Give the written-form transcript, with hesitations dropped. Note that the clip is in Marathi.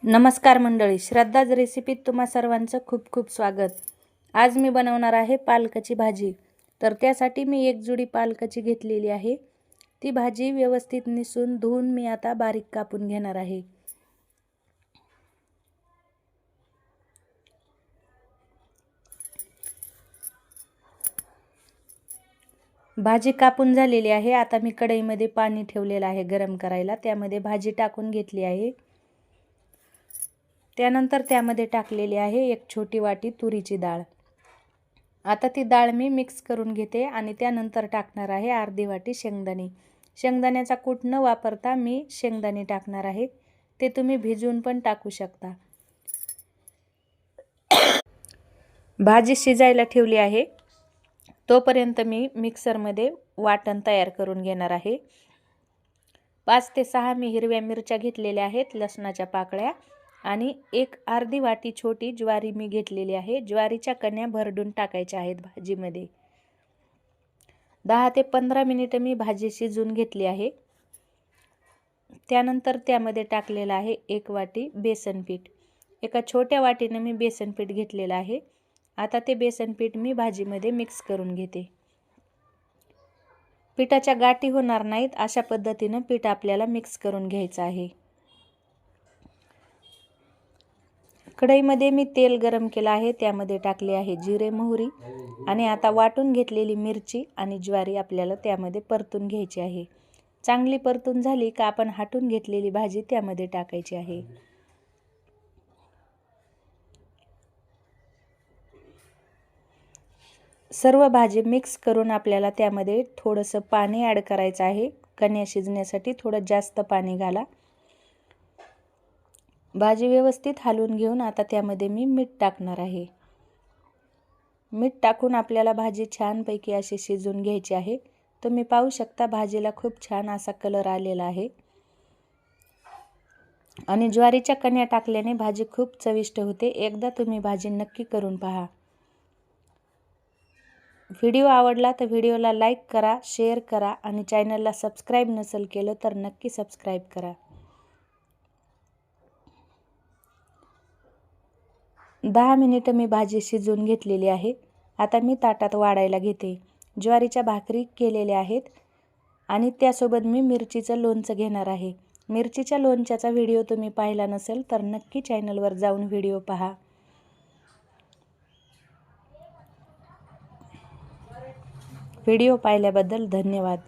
नमस्कार मंडळी, श्रद्धाज रेसिपीत तुम्हा सर्वांचं खूप खूप स्वागत। आज मी बनवणार आहे पालकाची भाजी। तर त्यासाठी मी एक जुडी पालकाची घेतलेली आहे। ती भाजी व्यवस्थित निसून धुवून मी आता बारीक कापून घेणार आहे। भाजी कापून झालेली आहे। आता मी कढईमध्ये पाणी ठेवलेलं आहे गरम करायला। त्यामध्ये भाजी टाकून घेतली आहे। त्यानंतर त्यामध्ये टाकलेली आहे एक छोटी वाटी तुरीची डाळ। आता ती डाळ मी मिक्स करून घेते आणि त्यानंतर टाकणार आहे अर्धी वाटी शेंगदाणे। शेंगदाण्याचा कूट न वापरता मी शेंगदाणे टाकणार आहे। ते तुम्ही भिजवून पण टाकू शकता। भाजी शिजायला ठेवली आहे, तोपर्यंत मी मिक्सरमध्ये वाटण तयार करून घेणार आहे। 5 ते 6 मी हिरव्या मिरच्या घेतलेल्या आहेत, लसणाच्या पाकळ्या, आणि एक अर्धी वाटी छोटी ज्वारी मी घेतलेली आहे। ज्वारीच्या कण्या भरडून टाकायच्या आहेत भाजीमध्ये। 10 ते 15 मिनिटे मी भाजी शिजवून घेतली आहे। त्यानंतर त्यामध्ये टाकलेलं आहे 1 वाटी बेसन पीठ। एका छोट्या वाटीने मी बेसन पीठ घेतलेलं आहे। आता ते बेसन पीठ मी भाजीमध्ये मिक्स करून घेते। पिठाच्या गाठी होणार नाहीत अशा पद्धतीने पीठ आपल्याला मिक्स करून घ्यायचं आहे। कढईमध्ये मी तेल गरम केलं आहे, त्यामध्ये टाकले आहे जिरे मोहरी, आणि आता वाटून घेतलेली मिरची आणि ज्वारी आपल्याला त्यामध्ये परतून घ्यायची आहे। चांगली परतून झाली का आपण हाटून घेतलेली भाजी त्यामध्ये टाकायची आहे। सर्व भाजी मिक्स करून आपल्याला त्यामध्ये थोडंसं पाणी ॲड करायचं आहे। कण्या शिजण्यासाठी थोडं जास्त पाणी घाला। भाजी व्यवस्थित हलवून घेऊन आता त्यामध्ये मी मीठ टाकणार आहे। मीठ टाकून आपल्याला भाजी छानपैकी अशी शिजवून घ्यायची आहे। तुम्ही पाहू शकता भाजीला खूप छान असा कलर आलेला आहे, आणि ज्वारीच्या कण्या टाकल्याने भाजी खूप चविष्ट होते। एकदा तुम्ही भाजी नक्की करून पहा। व्हिडिओ आवडला तर व्हिडिओला लाईक करा, शेअर करा, आणि चॅनलला सबस्क्राईब नसेल केलं तर नक्की सबस्क्राईब करा। 10 मिनिटं मी भाजी शिजवून घेतलेली आहे। आता मी ताटात वाढायला घेते। ज्वारीच्या भाकरी केलेल्या आहेत, आणि त्यासोबत मी मिरचीचं लोणचं घेणार आहे। मिरचीच्या लोणच्याचा व्हिडिओ तुम्ही पाहिला नसेल तर नक्की चॅनलवर जाऊन व्हिडिओ पहा। व्हिडिओ पाहिल्याबद्दल धन्यवाद।